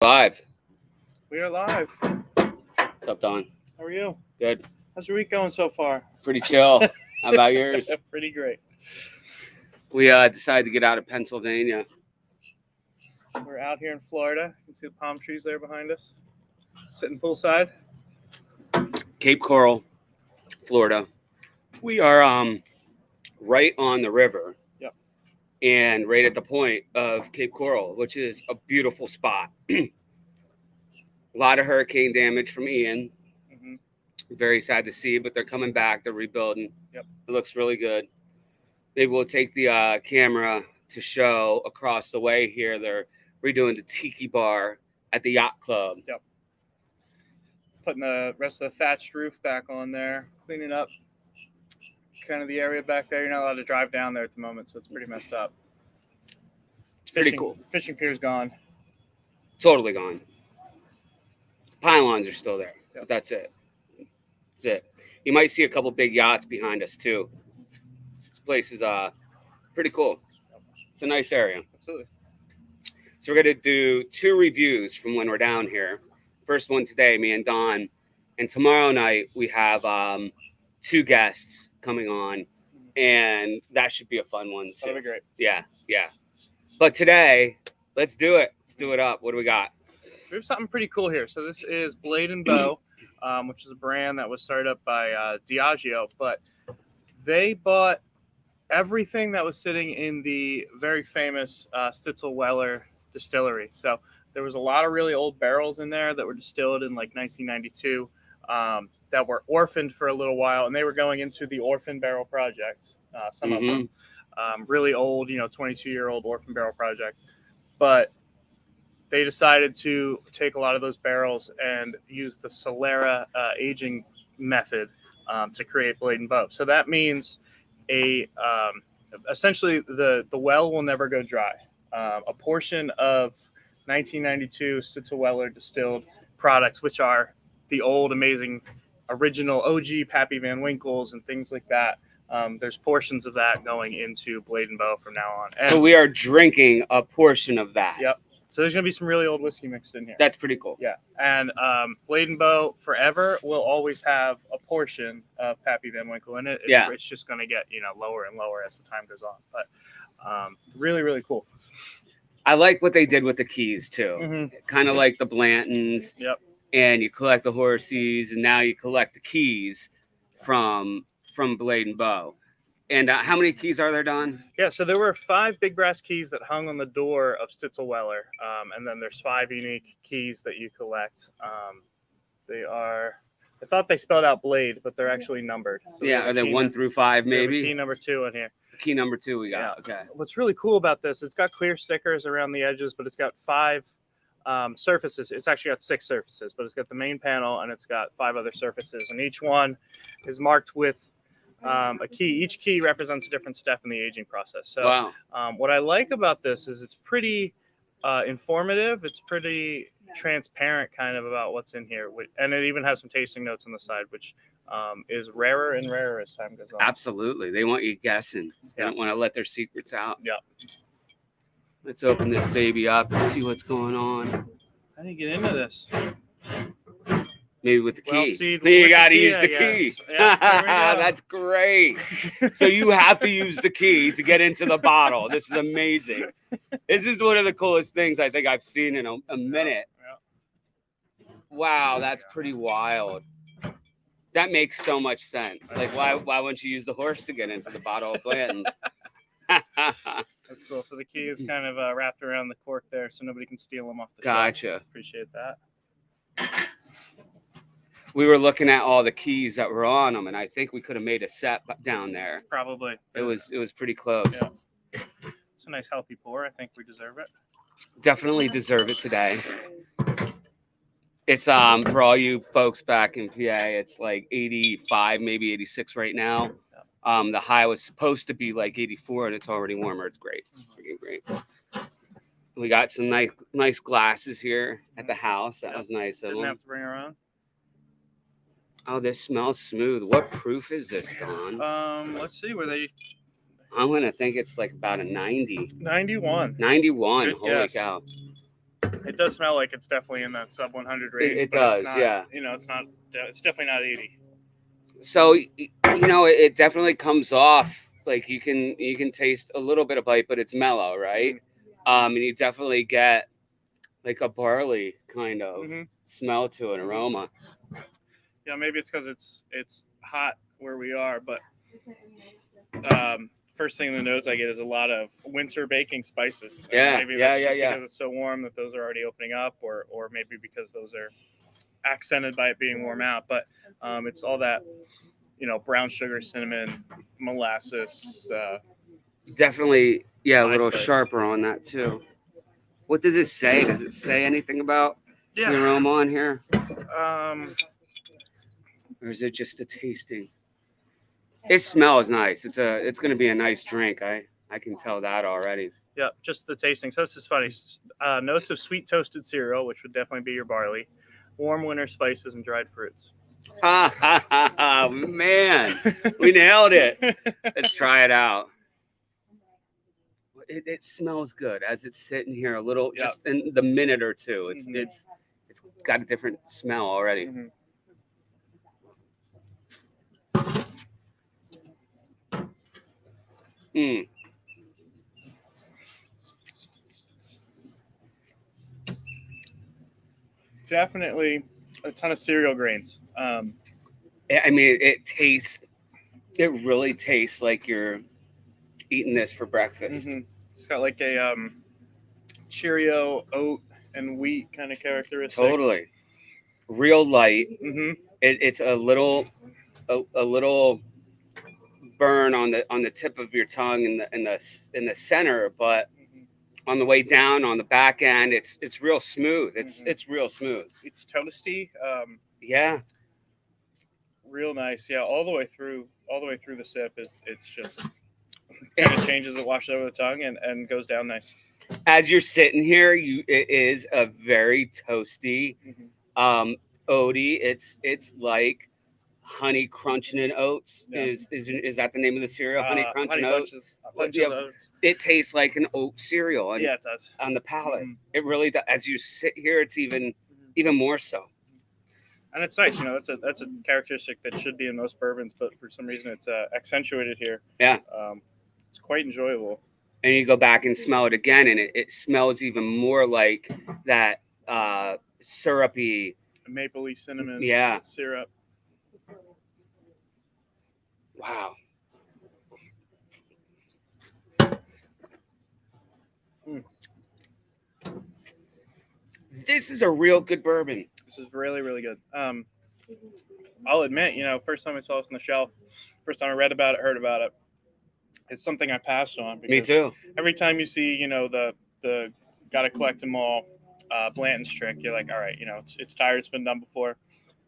Live. We are live. What's up, Don? How are you? Good. How's your week going so far? Pretty chill. How about yours? Pretty great. We decided to get out of Pennsylvania. We're out here in Florida. You can see the palm trees there behind us. Sitting poolside. Cape Coral, Florida. We are right on the river. Yep. And right at the point of Cape Coral, which is a beautiful spot. A lot of hurricane damage from Ian. Mm-hmm. Very sad to see, but they're coming back. They're rebuilding. Yep. It looks really good. Maybe we'll take the camera to show across the way here. They're redoing the tiki bar at the yacht club. Yep. Putting the rest of the thatched roof back on there, cleaning up kind of the area back there. You're not allowed to drive down there at the moment, so it's pretty messed up. It's pretty cool. Fishing pier's gone. Totally gone. Pylons are still there, Yep. but that's it. That's it. You might see a couple big yachts behind us too. This place is pretty cool. It's a nice area. Absolutely. So we're gonna do 2 reviews from when we're down here. First one today, me and Don, and tomorrow night we have 2 guests coming on, and that should be a fun one too. That'll be great. Yeah. But today, let's do it. Let's do it up. What do we got? We have something pretty cool here. So this is Blade & Bow, which is a brand that was started up by Diageo, but they bought everything that was sitting in the very famous Stitzel-Weller distillery. So there was a lot of really old barrels in there that were distilled in like 1992 that were orphaned for a little while, and they were going into the Orphan Barrel Project, some of them. Really old, 22-year-old Orphan Barrel Project. But they decided to take a lot of those barrels and use the Solera aging method to create Blade & Bow. So that means essentially the well will never go dry. A portion of 1992 Stitzel-Weller distilled products, which are the old, amazing, original OG Pappy Van Winkles and things like that. There's portions of that going into Blade & Bow from now on. And, so we are drinking a portion of that. Yep. So there's going to be some really old whiskey mixed in here. That's pretty cool. Yeah. And Blade & Bow forever will always have a portion of Pappy Van Winkle in it. It's just going to get, lower and lower as the time goes on. But really, really cool. I like what they did with the keys too. Mm-hmm. Kind of like the Blantons. Yep. And you collect the horses, and now you collect the keys from Blade & Bow. And how many keys are there, Don? Yeah, so there were 5 big brass keys that hung on the door of Stitzel-Weller, and then there's 5 unique keys that you collect. I thought they spelled out Blade, but they're actually numbered. So are they 1 through 5 maybe? Key number 2 in here. Key number 2 we got. Yeah. Okay. What's really cool about this, it's got clear stickers around the edges, but it's got 5 surfaces. It's actually got 6 surfaces, but it's got the main panel and it's got 5 other surfaces, and each one is marked with a key. Each key represents a different step in the aging process. So wow. What I like about this is it's pretty informative. It's pretty transparent kind of about what's in here. And it even has some tasting notes on the side, which is rarer and rarer as time goes on. Absolutely. They want you guessing. They don't want to let their secrets out. Yeah. Let's open this baby up and see what's going on. How do you get into this? Maybe with the key. Well, you got to use the key. Yeah, that's great. So you have to use the key to get into the bottle. This is amazing. This is one of the coolest things I think I've seen in a minute. Yeah. Wow, that's pretty wild. That makes so much sense. Like, why wouldn't you use the horse to get into the bottle of Blanton's? That's cool. So the key is kind of wrapped around the cork there, so nobody can steal them off the shelf. Gotcha. Appreciate that. We were looking at all the keys that were on them, and I think we could have made a set down there. Probably. It was pretty close. Yeah. It's a nice healthy pour. I think we deserve it. Definitely deserve it today. It's for all you folks back in PA, it's like 85, maybe 86 right now. The high was supposed to be like 84, and it's already warmer. It's great. It's freaking great. We got some nice glasses here at the house. That was nice. Didn't have to bring our own. Oh, this smells smooth. What proof is this, Don? Let's see. Were they? I'm gonna think it's like about a 90. 91. 91. Good Holy guess. cow! It does smell like it's definitely in that sub 100 range. It but does, it's not, yeah. You know, it's not. It's definitely not 80. So it definitely comes off like you can taste a little bit of bite, but it's mellow, right? And you definitely get like a barley kind of smell to it, aroma. Yeah, maybe it's because it's hot where we are, but first thing in the nose I get is a lot of winter baking spices. Yeah, maybe yeah, that's yeah, just yeah. because it's so warm that those are already opening up, or maybe because those are accented by it being warm out. But it's all that, you know, brown sugar, cinnamon, molasses. Definitely, yeah, a Nice little spice. sharper on that too. What does it say? Does it say anything about the Yeah. aroma on here? Or is it just the tasting? It smells nice. It's going to be a nice drink. I can tell that already. Yeah, just the tasting. So this is funny. Notes of sweet toasted cereal, which would definitely be your barley, warm winter spices, and dried fruits. Ha ha ha ha! Man, we nailed it. Let's try it out. It smells good as it's sitting here a little, just in the minute or two. It's got a different smell already. Definitely a ton of cereal grains. I mean, it really tastes like you're eating this for breakfast. It's got like a Cheerio, oat, and wheat kind of characteristic. Totally, real light. It's a little burn on the tip of your tongue in the center, but on the way down on the back end, it's real smooth. It's real smooth. It's toasty. Yeah, real nice. Yeah, all the way through the sip it's just kind of changes. It washes over the tongue and goes down nice. As you're sitting here, it is a very toasty, oaty. It's like honey crunching and oats. Yeah. Is that the name of the cereal? Honey crunching oats. Oats. It tastes like an oat cereal. Yeah, it does on the palate. It really does. As you sit here, it's even more so. And it's nice, you know. That's a characteristic that should be in most bourbons, but for some reason it's accentuated here. Yeah, it's quite enjoyable. And you go back and smell it again, and it smells even more like that syrupy, mapley cinnamon syrup. Wow. This is a real good bourbon. This is really, really good. I'll admit, you know, first time I saw this on the shelf, first time I read about it, heard about it, it's something I passed on. Me too. Every time you see, you know, the gotta collect them all Blanton's trick, you're like, all right, you know, it's tired, it's been done before.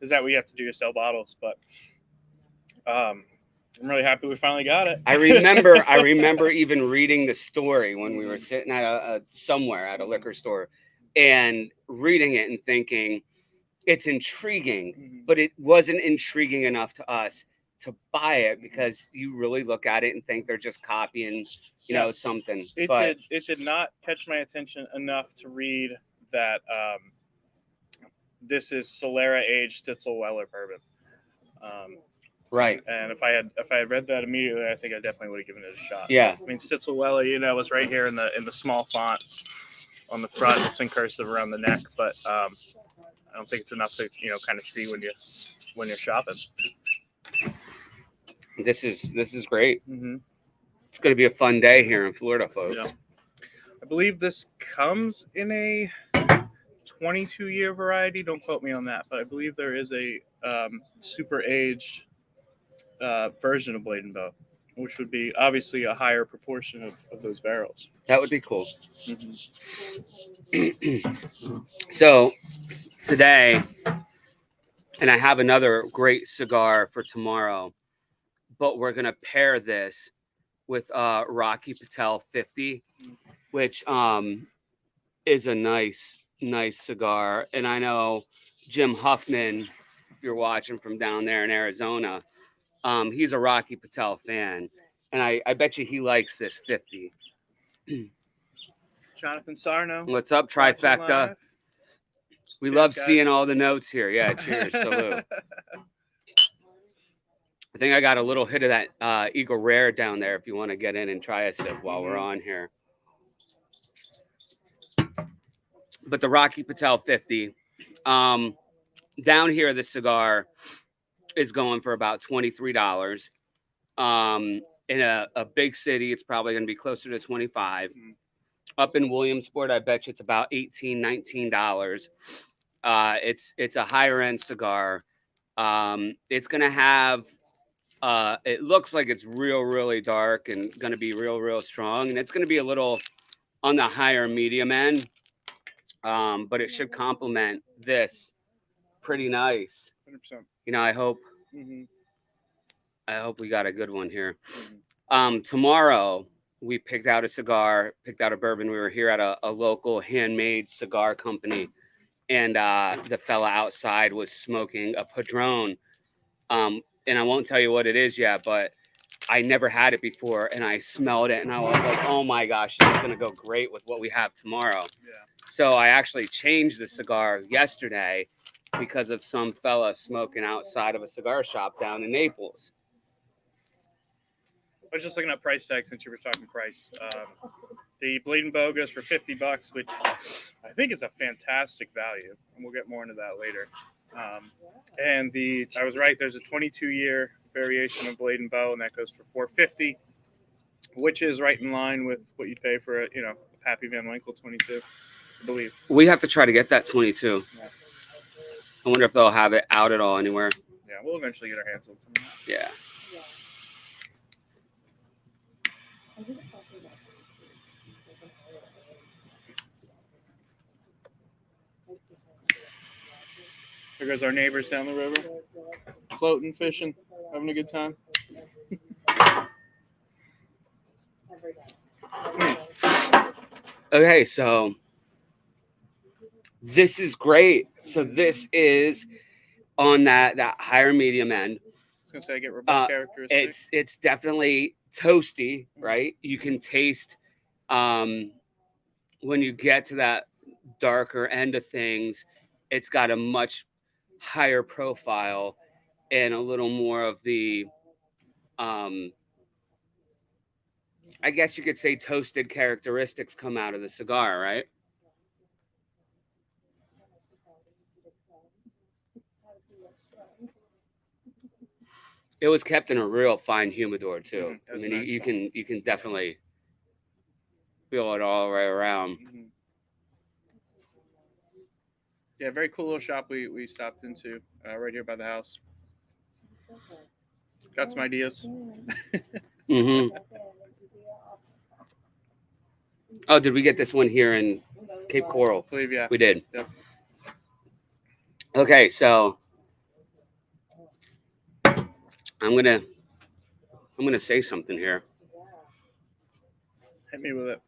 Is that what you have to do to sell bottles? But I'm really happy we finally got it. I remember even reading the story when we were sitting at somewhere at a liquor store and reading it and thinking it's intriguing, but it wasn't intriguing enough to us to buy it because you really look at it and think they're just copying, you know, something. It did not catch my attention enough to read that this is Solera aged Stitzel-Weller bourbon. Right. And if I had read that immediately, I think I definitely would have given it a shot. Yeah. I mean, Stitzel-Weller, you know, was right here in the small font on the front. It's in cursive around the neck, but I don't think it's enough to, you know, kind of see when you're shopping. This is great. It's going to be a fun day here in Florida, folks. Yeah. I believe this comes in a 22-year variety. Don't quote me on that, but I believe there is a super aged version of Blade and Bow, which would be obviously a higher proportion of those barrels. That would be cool. So today, and I have another great cigar for tomorrow, but we're going to pair this with Rocky Patel 50, which is a nice cigar. And I know Jim Huffman, if you're watching from down there in Arizona, he's a Rocky Patel fan. And I bet you he likes this 50. Jonathan Sarno. What's up, watching trifecta? live. We Cheers, love guys. seeing all the notes here. Yeah, cheers. Salute. I think I got a little hit of that Eagle Rare down there if you want to get in and try a sip while we're on here. But the Rocky Patel 50, down here, the cigar is going for about $23. In a big city, it's probably going to be closer to 25. Up in Williamsport, I bet you it's about $18, $19. It's a higher end cigar. It's going to have, it looks like it's really dark and going to be real strong. And it's going to be a little on the higher medium end. But it should complement this pretty nice. 100%. You know, I hope we got a good one here. Tomorrow we picked out a bourbon. We were here at a local handmade cigar company, and the fella outside was smoking a Padron. And I won't tell you what it is yet, but I never had it before, and I smelled it, and I was like, oh my gosh, this is going to go great with what we have tomorrow. Yeah. So I actually changed the cigar yesterday because of some fella smoking outside of a cigar shop down in Naples. I was just looking at price tag since you were talking price. The Blade and Bow goes for $50, which I think is a fantastic value, and we'll get more into that later. And I was right. There's a 22-year variation of Blade and Bow, and that goes for $450, which is right in line with what you pay for a Pappy Van Winkle 22, I believe. We have to try to get that 22. Yeah. I wonder if they'll have it out at all anywhere. Yeah, we'll eventually get our hands on some of that. Yeah. There goes our neighbors down the river, floating, fishing, having a good time. Okay, so this is great. So this is on that higher medium end. I was gonna say I get robust characteristics. It's definitely toasty, right? You can taste when you get to that darker end of things, it's got a much higher profile and a little more of the I guess you could say toasted characteristics come out of the cigar, right? It was kept in a real fine humidor too. I mean, nice. you can definitely feel it all right around. Yeah, very cool little shop we stopped into right here by the house. Got some ideas. Oh, did we get this one here in Cape Coral? I believe, yeah. We did. Yep. Okay, so I'm gonna say something here. Hit me with it.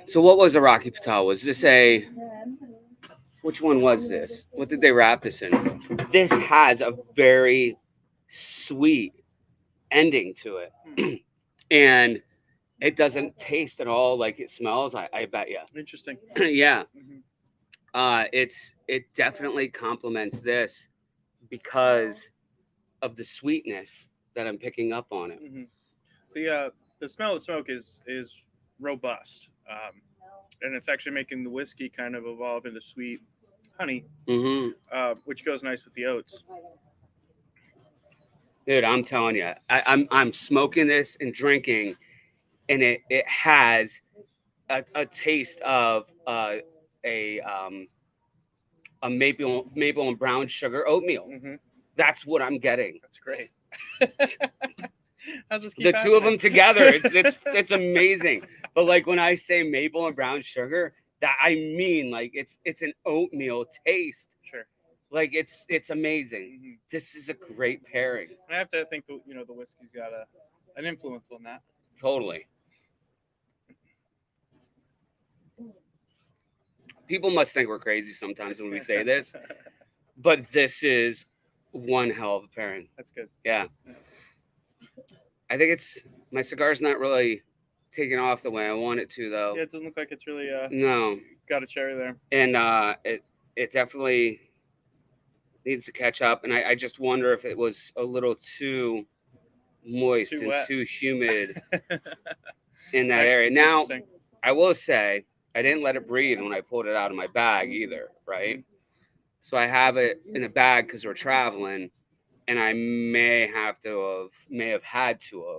So what was a Rocky Patel? Was this which one was this? What did they wrap this in? This has a very sweet ending to it. And it doesn't taste at all like it smells, I bet you. Interesting. Yeah. It definitely complements this because of the sweetness that I'm picking up on it. The smell of smoke is robust, and it's actually making the whiskey kind of evolve into sweet honey, which goes nice with the oats. Dude, I'm telling you, I'm smoking this and drinking, and it has a taste of a maple and brown sugar oatmeal. That's what I'm getting. That's great. The two of them together, it's amazing. But like when I say maple and brown sugar, that I mean like it's an oatmeal taste. Sure. Like it's amazing. This is a great pairing. I have to think the whiskey's got an influence on that. Totally. People must think we're crazy sometimes when we say this, but this is one hell of a pairing. That's good. Yeah. I think my cigar's not really taking off the way I want it to, though. Yeah, it doesn't look like it's really No. got a cherry there. And it definitely needs to catch up. And I just wonder if it was a little too moist Too and wet. too humid in that area. Now, I will say I didn't let it breathe when I pulled it out of my bag either, right? So I have it in a bag because we're traveling, and I may have had to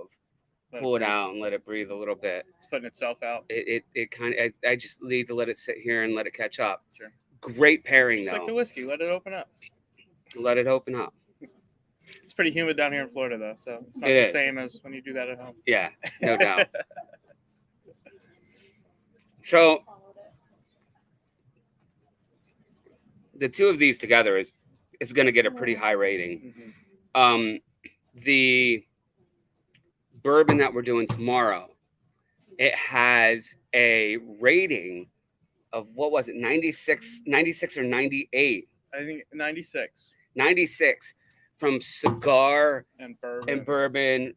have pull it out and let it breathe a little bit. It's putting itself out. It kind of I just need to let it sit here and let it catch up. Sure. Great pairing Just though. like the whiskey, let it open up. Let it open up. It's pretty humid down here in Florida though, so it's not the same as when you do that at home. Yeah, no doubt. So the two of these together is going to get a pretty high rating. Mm-hmm. The bourbon that we're doing tomorrow, it has a rating of, what was it, 96 or 98? I think 96. 96 from Cigar and Bourbon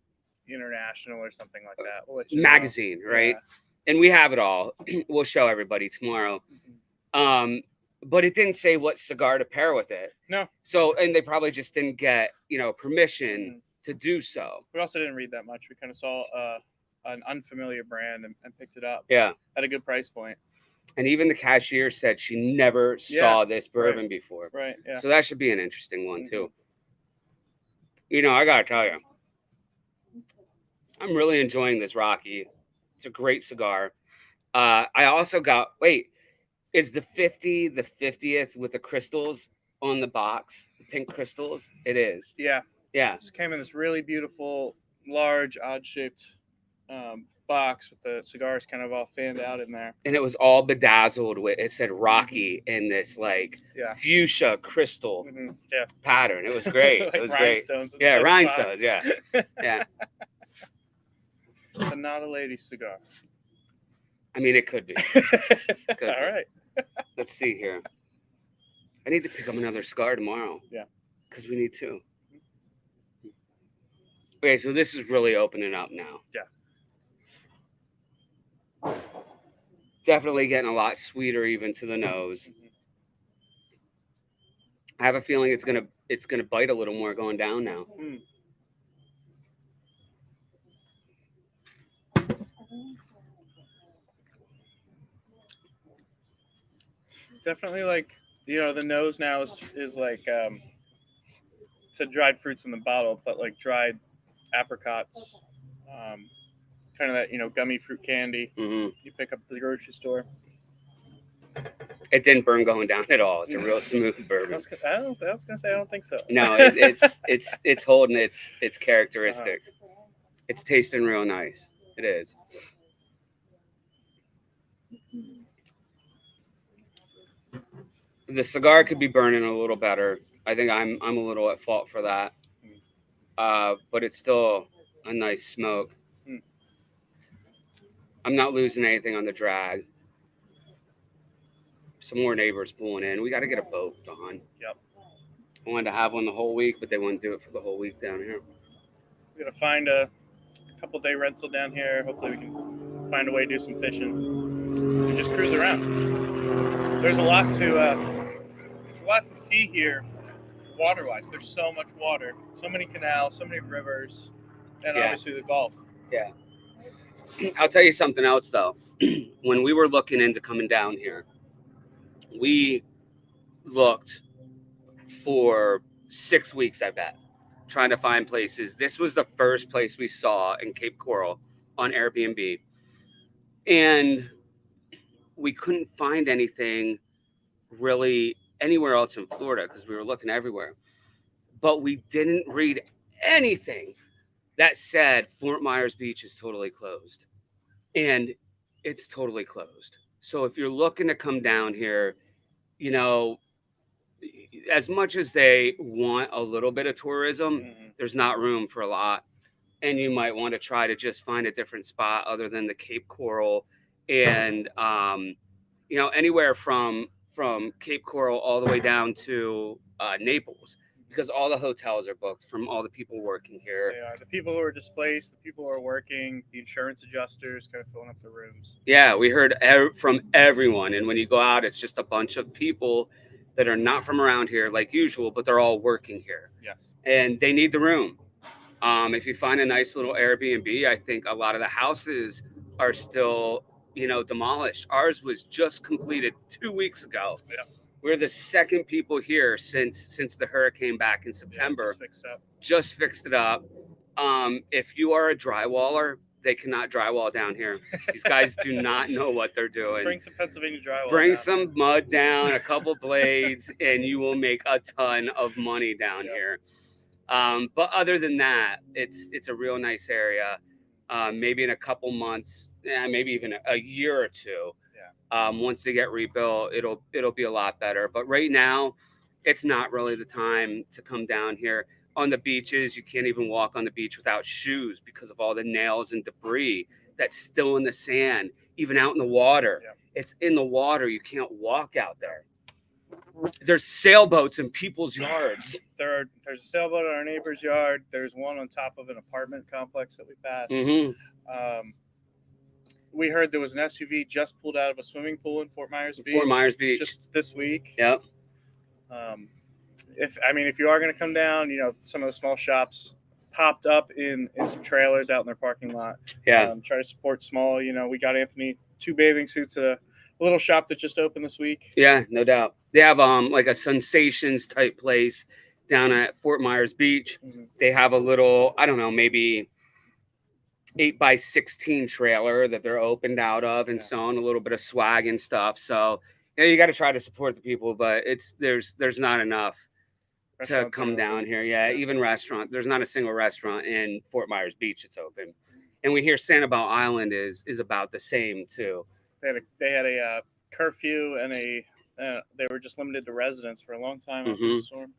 International or something like that. Magazine, right? Yeah. And we have it all. We'll show everybody tomorrow. Mm-hmm. But it didn't say what cigar to pair with it. No. So, and they probably just didn't get, permission to do so. We also didn't read that much. We kind of saw an unfamiliar brand and picked it up. Yeah. At a good price point. And even the cashier said she never saw this bourbon before. Right. Yeah. So that should be an interesting one too. I gotta tell you, I'm really enjoying this Rocky. It's a great cigar. I also got, is the 50th with the crystals on the box, the pink crystals? It is. Yeah. Yeah. This came in this really beautiful, large, odd-shaped box with the cigars kind of all fanned out in there. And it was all bedazzled with, it said Rocky in this fuchsia crystal pattern. It was great. It was great. Yeah, rhinestones. Yeah. Yeah. But not a lady cigar. I mean, it could be. All right. Let's see here. I need to pick up another cigar tomorrow. Yeah. Because we need two. Okay, so this is really opening up now. Yeah. Definitely getting a lot sweeter even to the nose. I have a feeling it's gonna bite a little more going down now. Definitely the nose now is like said dried fruits in the bottle, but like dried apricots, kind of that gummy fruit candy you pick up at the grocery store. It didn't burn going down at all. It's a real smooth bourbon. I was gonna say I don't think so. No, it's holding its characteristics. It's tasting real nice. It is. The cigar could be burning a little better. I think I'm a little at fault for that. But it's still a nice smoke. I'm not losing anything on the drag. Some more neighbors pulling in. We got to get a boat, Don. Yep. I wanted to have one the whole week, but they wouldn't do it for the whole week down here. We're going to find a couple-day rental down here. Hopefully we can find a way to do some fishing and just cruise around. There's a lot to see here water-wise. There's so much water, so many canals, so many rivers, and obviously the Gulf. Yeah. I'll tell you something else, though. When we were looking into coming down here, we looked for 6 weeks, I bet, trying to find places. This was the first place we saw in Cape Coral on Airbnb. And we couldn't find anything really anywhere else in Florida because we were looking everywhere. But we didn't read anything that said Fort Myers Beach is totally closed. And it's totally closed. So if you're looking to come down here, as much as they want a little bit of tourism, there's not room for a lot. And you might want to try to just find a different spot other than the Cape Coral. And, anywhere from Cape Coral all the way down to Naples, because all the hotels are booked from all the people working here. They are. The people who are displaced, the people who are working, the insurance adjusters kind of filling up the rooms. Yeah, we heard from everyone. And when you go out, it's just a bunch of people that are not from around here like usual, but they're all working here. Yes. And they need the room. If you find a nice little Airbnb, I think a lot of the houses are still, demolished. Ours was just completed 2 weeks ago. Yeah. We're the second people here since the hurricane back in September. Yeah, just fixed it up. If you are a drywaller, they cannot drywall down here. These guys do not know what they're doing. Bring some Pennsylvania drywall. Bring some mud down, a couple blades, and you will make a ton of money down here. But other than that, it's a real nice area. Maybe in a couple months, maybe even a year or two. Once they get rebuilt, it'll be a lot better. But right now, it's not really the time to come down here. On the beaches, you can't even walk on the beach without shoes because of all the nails and debris that's still in the sand. Even out in the water, it's in the water. You can't walk out there. There's sailboats in people's yards. There's a sailboat in our neighbor's yard. There's one on top of an apartment complex that we passed. Mm-hmm. We heard there was an SUV just pulled out of a swimming pool in Fort Myers Beach. Fort Myers Beach. Just this week. Yep. If you are going to come down, some of the small shops popped up in some trailers out in their parking lot. Yeah. Try to support small. We got Anthony 2 bathing suits at a little shop that just opened this week. Yeah, no doubt. They have like a Sensations type place down at Fort Myers Beach. Mm-hmm. They have a little, I don't know, maybe 8x16 trailer that they're opened out of and selling a little bit of swag and stuff. So you got to try to support the people, but there's not enough to come down here. Yeah, even restaurant. There's not a single restaurant in Fort Myers Beach that's open. And we hear Sanibel Island is about the same too. They had a curfew and they were just limited to residents for a long time after the storm.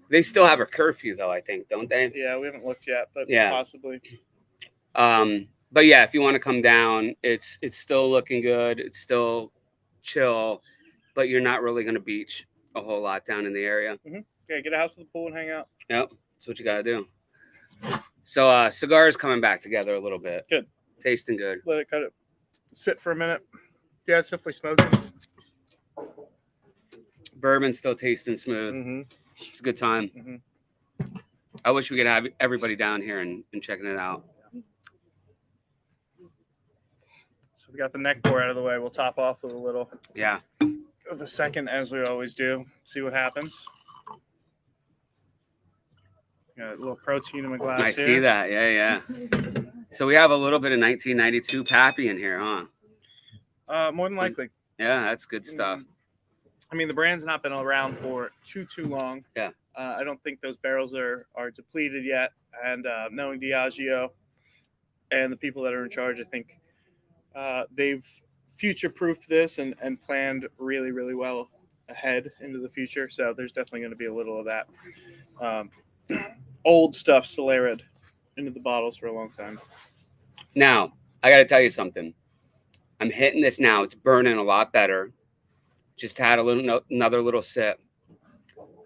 They still have a curfew though, I think, don't they? Yeah, we haven't looked yet, but possibly. But yeah, if you want to come down, it's still looking good. It's still chill, but you're not really going to beach a whole lot down in the area. Mm-hmm. Yeah, get a house with a pool and hang out. Yep, that's what you got to do. So cigars coming back together a little bit. Good. Tasting good. Let it sit for a minute. Yeah, it's definitely smoking. Bourbon still tasting smooth. Mm-hmm. It's a good time. Mm-hmm. I wish we could have everybody down here and checking it out. So we got the neck pour out of the way. We'll top off with a little of the second, as we always do. See what happens. Got a little protein in my glass. I see that. Yeah. So we have a little bit of 1992 Pappy in here, huh? More than likely. Yeah, that's good stuff. I mean, the brand's not been around for too long. Yeah. I don't think those barrels are depleted yet. And knowing Diageo and the people that are in charge, I think they've future-proofed this and planned really, really well ahead into the future. So there's definitely going to be a little of that old stuff Soleraed into the bottles for a long time. Now, I got to tell you something. I'm hitting this now. It's burning a lot better. Just had another little sip.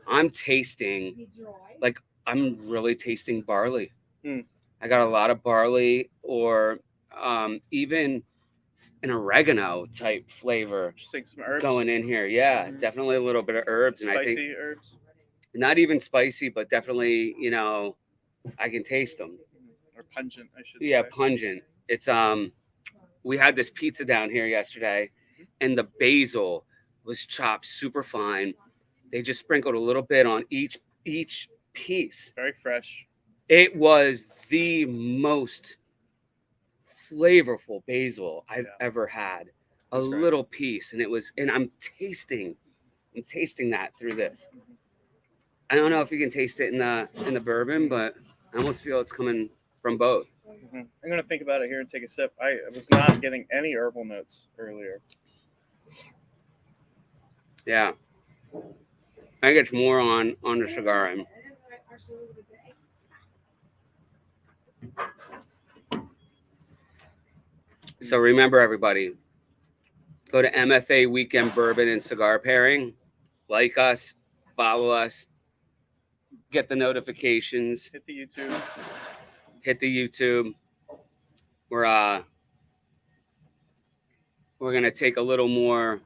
I'm tasting like I'm really tasting barley. I got a lot of barley or even an oregano type flavor. Just think some herbs going in here. Yeah, definitely a little bit of herbs. Spicy and I think herbs. Not even spicy, but definitely, I can taste them. Or pungent, I should say. Yeah, pungent. It's we had this pizza down here yesterday, and the basil was chopped super fine. They just sprinkled a little bit on each piece. Very fresh. It was the most flavorful basil I've ever had. A little piece, and I'm tasting that through this. I don't know if you can taste it in the bourbon, but I almost feel it's coming from both. Mm-hmm. I'm gonna think about it here and take a sip. I was not getting any herbal notes earlier. Yeah, I think it's more on the cigar end. So remember, everybody, go to MFA Weekend Bourbon and Cigar Pairing. Like us, follow us, get the notifications, Hit the YouTube. hit the YouTube. We're gonna take a little more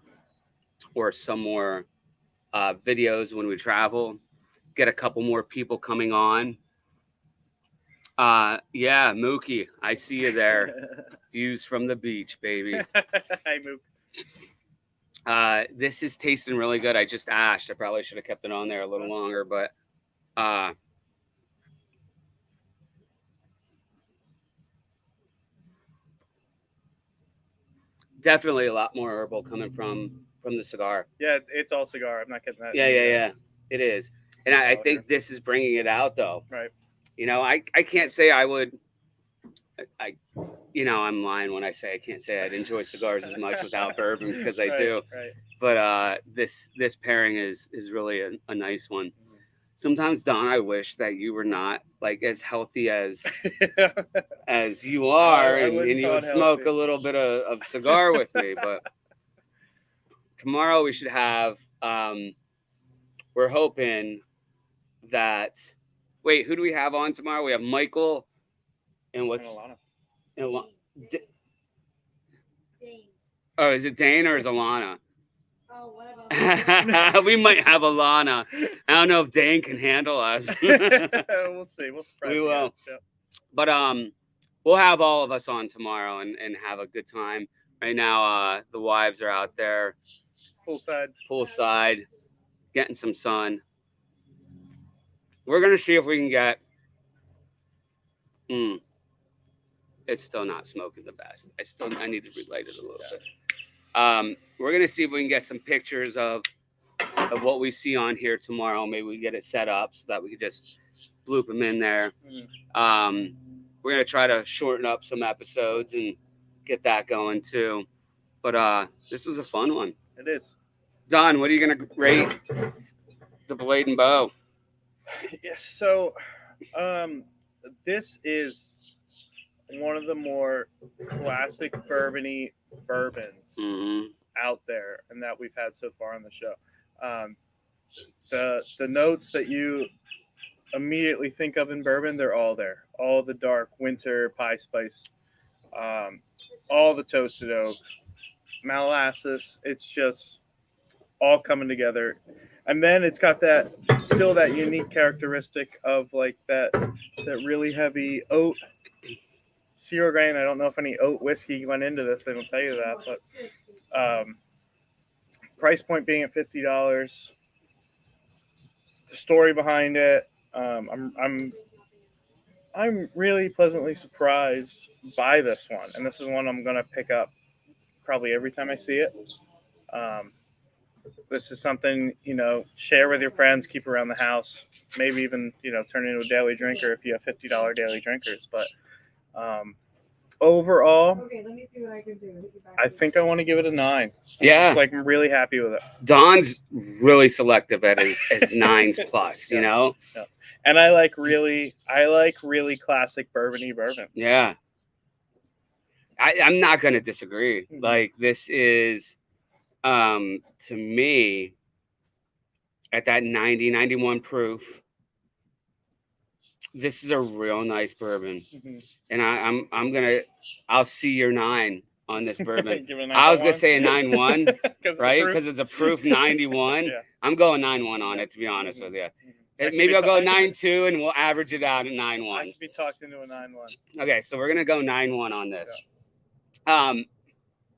or some more videos when we travel. Get a couple more people coming on. Yeah, Mookie, I see you there. Views from the beach, baby. Hi, Mook. This is tasting really good. I just ashed. I probably should have kept it on there a little longer, but definitely a lot more herbal coming from the cigar. Yeah, it's all cigar. I'm not getting that. Yeah. It is, and I think this is bringing it out, though. Right. You know, I can't say I would. I'm lying when I say I can't say I'd enjoy cigars as much without bourbon, because I do. Right. But this pairing is really a nice one. Sometimes, Don, I wish that you were not like as healthy as you are, and you would smoke a little bit of cigar with me. But tomorrow we should have. We're hoping that. Wait, who do we have on tomorrow? We have Michael, and what's? Dane. Oh, is it Dane or is Alana? Oh, what about We might have Alana. I don't know if Dane can handle us. We'll see. We'll surprise We you will. guys. Yeah. But we'll have all of us on tomorrow and have a good time. Right now, the wives are out there poolside, getting some sun. We're gonna see if we can get. It's still not smoking the best. I need to relight it a little bit. We're gonna see if we can get some pictures of what we see on here tomorrow. Maybe we get it set up so that we can just bloop them in there. We're gonna try to shorten up some episodes and get that going too. But this was a fun one. It is. Don, what are you gonna rate the Blade and Bow? Yes. So, this is one of the more classic bourbons out there, and that we've had so far on the show. The notes that you immediately think of in bourbon, they're all there. All the dark winter pie spice, all the toasted oak, molasses. It's just all coming together. And then it's got that unique characteristic of like that really heavy oat. Zero grain. I don't know if any oat whiskey went into this. They don't tell you that, but price point being at $50. The story behind it, I'm really pleasantly surprised by this one, and this is one I'm gonna pick up probably every time I see it. This is something, share with your friends, keep around the house, maybe even, turn into a daily drinker if you have $50 daily drinkers. But overall, Okay, let me see what I can do. I think I want to give it a 9. Yeah. I'm really happy with it. Don's really selective at his 9s plus, you know? Yeah. And I like really classic bourbon-y bourbon. Yeah. I'm not going to disagree. Like, this is, to me, at that 90, 91 proof, this is a real nice bourbon. And I'll see your 9 on this bourbon. I was going to say a 9.1, right? Because it's a proof 91. Yeah. I'm going 9.1 on it, to be honest with you. Maybe I'll go 9.2 and we'll average it out at 9.1. I could be talked into a 9.1. Okay, so we're going to go 9.1 on this. Yeah. And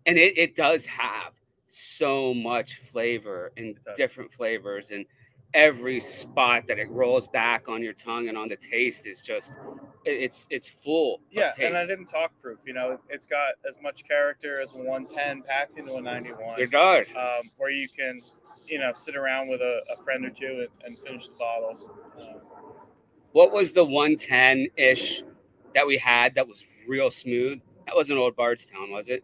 it does have so much flavor and different flavors, and every spot that it rolls back on your tongue and on the taste is just it's full of taste. And I didn't talk proof. It's got as much character as a 110 packed into a 91. It does. Where you can sit around with a friend or two and finish the bottle. What was the 110-ish that we had that was real smooth? That wasn't Old Bardstown, was it?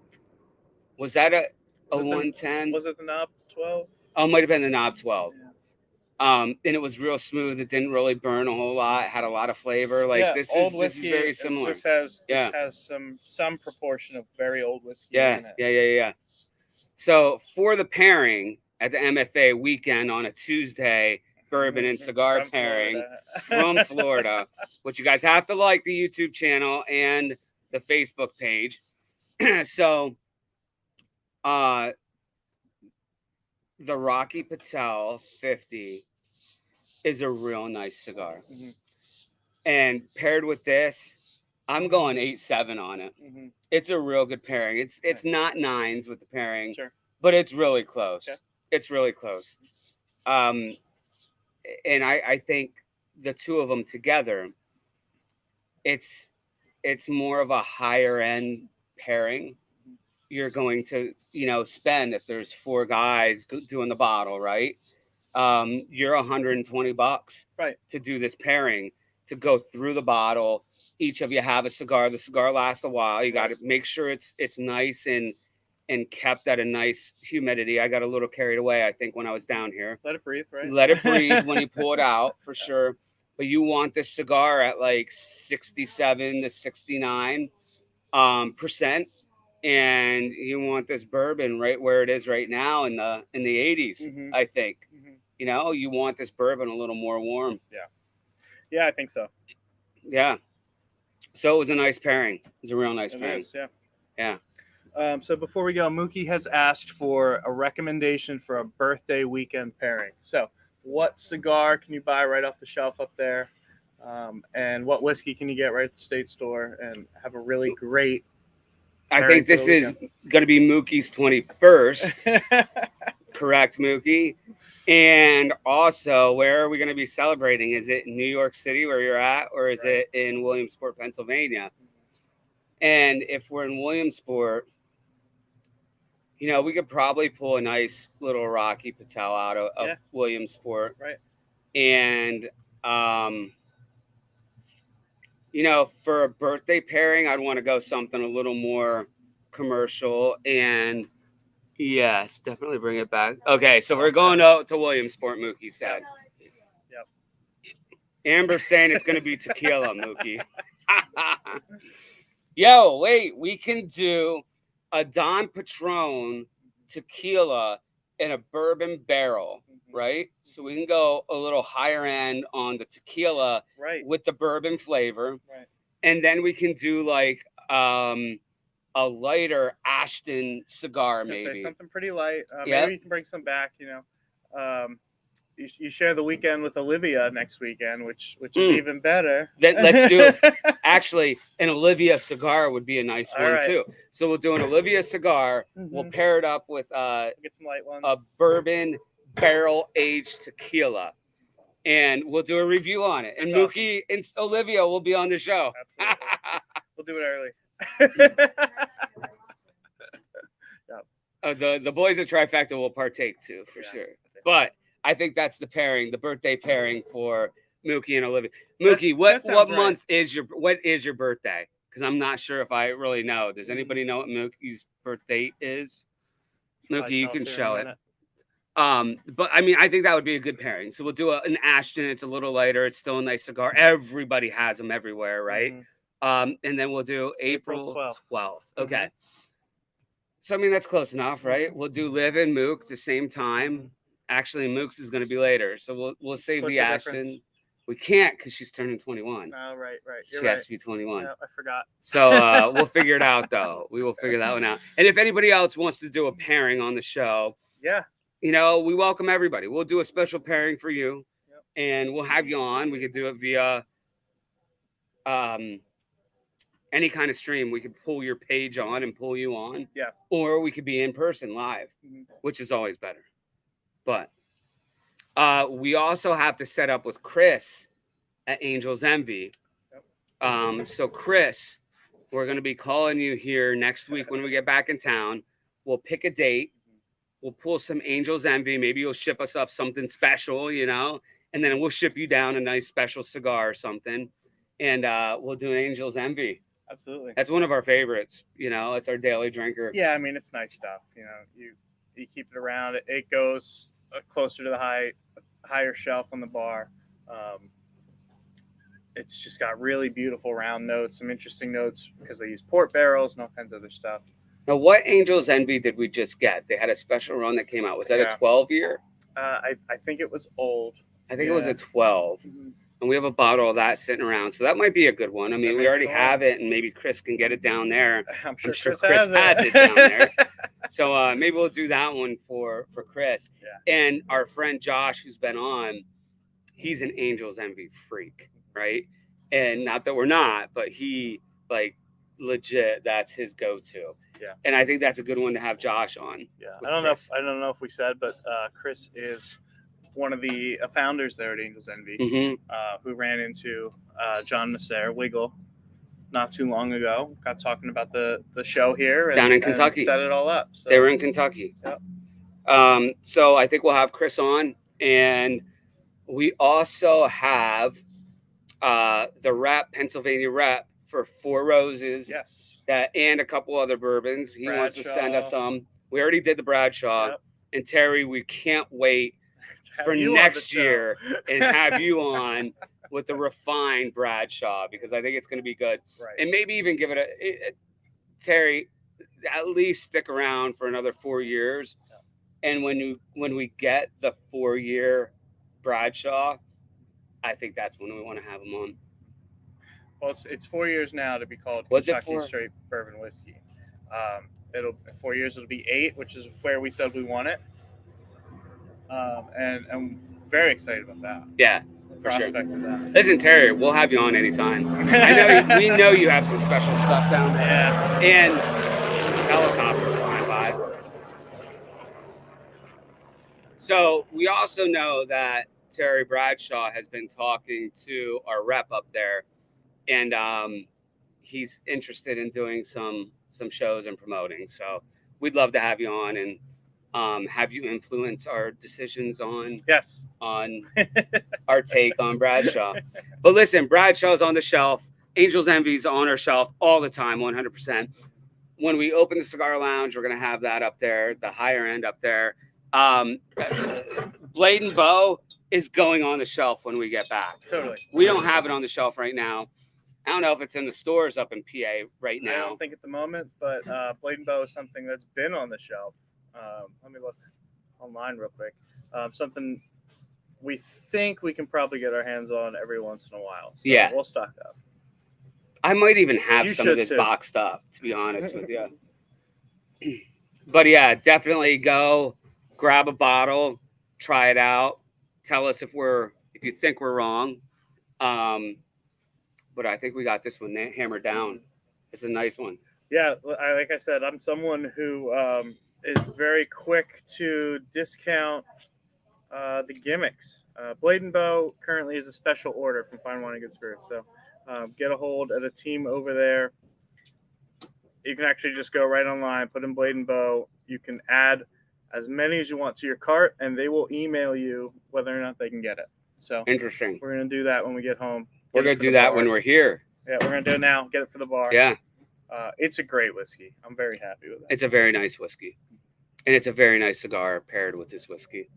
Was that a 110? Was it the Knob 12? Oh, it might have been the Knob 12. Yeah. And it was real smooth. It didn't really burn a whole lot. It had a lot of flavor. Like this is very similar. This has some proportion of very old whiskey in it. Yeah. So for the pairing at the MFA weekend on a Tuesday, bourbon and cigar From pairing Florida. from Florida, which you guys have to like the YouTube channel and the Facebook page. So, the Rocky Patel 50 is a real nice cigar. Mhm. And paired with this, I'm going 8.7 on it. Mhm. It's a real good pairing. It's not 9s with the pairing, Sure. but it's really close. Okay. It's really close. And I think the two of them together, it's more of a higher end pairing. You're going to, spend, if there's 4 guys doing the bottle, right? You're $120 Right. to do this pairing, to go through the bottle. Each of you have a cigar. The cigar lasts a while. You got to make sure it's nice and kept at a nice humidity. I got a little carried away, I think, when I was down here. Let it breathe, right? Let it breathe when you pull it out, for sure. But you want this cigar at like 67 to 69 percent, and you want this bourbon right where it is right now in the 80s. Mhm. I think. Mhm. You want this bourbon a little more warm. Yeah, I think so. Yeah. So it was a nice pairing. It was a real nice It pairing. is, yeah. Yeah. So before we go, Mookie has asked for a recommendation for a birthday weekend pairing. So, what cigar can you buy right off the shelf up there? And what whiskey can you get right at the state store and have a really great I pairing think for this the is going to be Mookie's 21st. weekend? Correct, Mookie. And also, where are we going to be celebrating? Is it in New York City where you're at, or is Right. it in Williamsport, Pennsylvania? And if we're in Williamsport, we could probably pull a nice little Rocky Patel out of Yeah. Williamsport. Right. And, for a birthday pairing, I'd want to go something a little more commercial. And yes, definitely bring it back. Okay, so we're going out to Williamsport, Mookie said. Yep. Amber's saying it's going to be tequila, Mookie. Yo, wait, we can do a Don Patron tequila in a bourbon barrel, right? So we can go a little higher end on the tequila Right. with the bourbon flavor. Right. And then we can do like a lighter Ashton cigar, maybe. Say something pretty light. Yeah. Maybe you can bring some back. You share the weekend with Olivia next weekend, which is even better. Let's do actually an Olivia cigar would be a nice All one right. too. So we'll do an Olivia cigar. We'll Mhm. pair it up with Get some light ones. a bourbon barrel aged tequila, and we'll do a review on it. And That's Mookie and Olivia will be on the show. Absolutely. We'll do it early. The boys at Trifecta will partake too, for sure. But I think that's the pairing, the birthday pairing for Mookie and Olivia. Mookie, what sounds right. month is your birthday? Because I'm not sure if I really know. Does anybody know what Mookie's birthday is? Mookie, you can show it. But I mean, I think that would be a good pairing. So we'll do an Ashton. It's a little lighter. It's still a nice cigar. Everybody has them everywhere, right? Mhm. And then we'll do April 12th. Okay. Mhm. So I mean, that's close enough, right? We'll do Liv and Mook the same time. Actually, Mook's is going to be later, so we'll save Split the the Ashton. difference. We can't because she's turning 21. Oh, right. She You're has right. to be 21. Yeah, I forgot. So we'll figure it out, though. We will figure that one out. And if anybody else wants to do a pairing on the show, Yeah. we welcome everybody. We'll do a special pairing for you, Yep. and we'll have you on. We could do it via any kind of stream. We could pull your page on and pull you on. Yeah. Or we could be in person live, Mhm. which is always better. But we also have to set up with Chris at Angel's Envy. Yep. So Chris, we're going to be calling you here next week when we get back in town. We'll pick a date. We'll pull some Angel's Envy. Maybe you'll ship us up something special, and then we'll ship you down a nice special cigar or something. And we'll do an Angel's Envy. Absolutely. That's one of our favorites. It's our daily drinker. Yeah, I mean, it's nice stuff. You keep it around. It goes closer to the higher shelf on the bar. It's just got really beautiful round notes, some interesting notes because they use port barrels and all kinds of other stuff. Now, what Angel's Envy did we just get? They had a special run that came out. Was that a 12-year? I think it was old. I think it was Yeah. a 12. Mhm. And we have a bottle of that sitting around. So that might be a good one. I mean, That we may already be one. have it, and maybe Chris can get it down there. I'm sure sure Chris Chris has it. it down there. So maybe we'll do that one for Chris. Yeah. And our friend Josh, who's been on, he's an Angels Envy freak, right? And not that we're not, but he, like, legit, that's his go-to. Yeah. And I think that's a good one to have Josh on. Yeah, with I don't know Chris. if we said, but Chris is one of the founders there at Angels Envy, Mm-hmm. who ran into John Nasser Wiggle not too long ago. Got talking about the show here and, Down in and Kentucky. set it all up. So. They were in Kentucky. Yep. So I think we'll have Chris on, and we also have the Pennsylvania rep for Four Roses. Yes. And a couple other bourbons. He wants to send us Bradshaw. some. We already did the Bradshaw. Yep. And Terry, we can't wait Have for you on next the show. year and have you on with the refined Bradshaw, because I think it's going to be good. Right. And maybe even give it Terry, at least stick around for another 4 years. Yeah. And when we get the 4-year Bradshaw, I think that's when we want to have him on. Well, it's 4 years now to be called What's it Kentucky for? Straight Bourbon Whiskey. In 4 years it'll be 8, which is where we said we want it. And I'm very excited about that. Yeah, The for sure. prospect of that. Listen, Terry, we'll have you on anytime. We know you have some special stuff down there. Yeah. And helicopter flying by. So we also know that Terry Bradshaw has been talking to our rep up there, and he's interested in doing some shows and promoting. So we'd love to have you on and have you influence our decisions on Yes. our take on Bradshaw. But listen, Bradshaw's on the shelf. Angels Envy's on our shelf all the time, 100%. When we open the cigar lounge, we're going to have that up there, the higher end up there. Blade and Bow is going on the shelf when we get back. Totally. We don't have it on the shelf right now. I don't know if it's in the stores up in PA right I now. don't think at the moment, but Blade and Bow is something that's been on the shelf. Let me look online real quick. Something we think we can probably get our hands on every once in a while. So Yeah. We'll stock up. I might even have You some of should this too. boxed up, to be honest with you. But yeah, definitely go grab a bottle, try it out. Tell us if you think we're wrong. But I think we got this one hammered down. It's a nice one. Yeah, like I said, I'm someone who is very quick to discount the gimmicks. Blade and Bow currently is a special order from Fine Wine and Good Spirits. So get a hold of the team over there. You can actually just go right online, put in Blade and Bow. You can add as many as you want to your cart, and they will email you whether or not they can get it. So Interesting. we're going to do that when we get home. We're going to do that when we're here. Yeah, we're going to do it now. Get it for the bar. Yeah. It's a great whiskey. I'm very happy with it. It's a very nice whiskey. And it's a very nice cigar paired with this whiskey.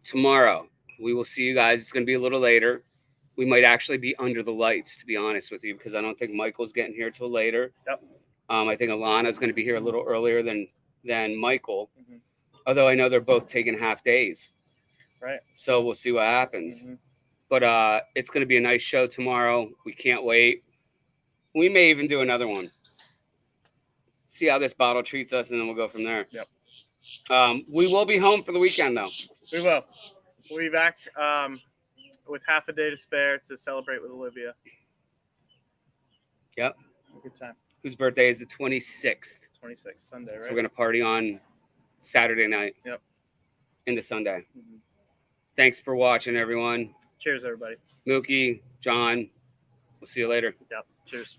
Tomorrow, we will see you guys. It's going to be a little later. We might actually be under the lights, to be honest with you, because I don't think Michael's getting here till later. Yep. I think Alana's going to be here a little earlier than Michael. Mhm. Although I know they're both taking half days. Right. So we'll see what happens. Mhm. But it's going to be a nice show tomorrow. We can't wait. We may even do another one. See how this bottle treats us, and then we'll go from there. Yep. We will be home for the weekend, though. We will. We'll be back with half a day to spare to celebrate with Olivia. Yep. Good time. Whose birthday is the 26th. 26th, Sunday, right? So we're going to party on Saturday night. Yep. Into Sunday. Mhm. Thanks for watching, everyone. Cheers, everybody. Mookie, John, we'll see you later. Yep. Cheers.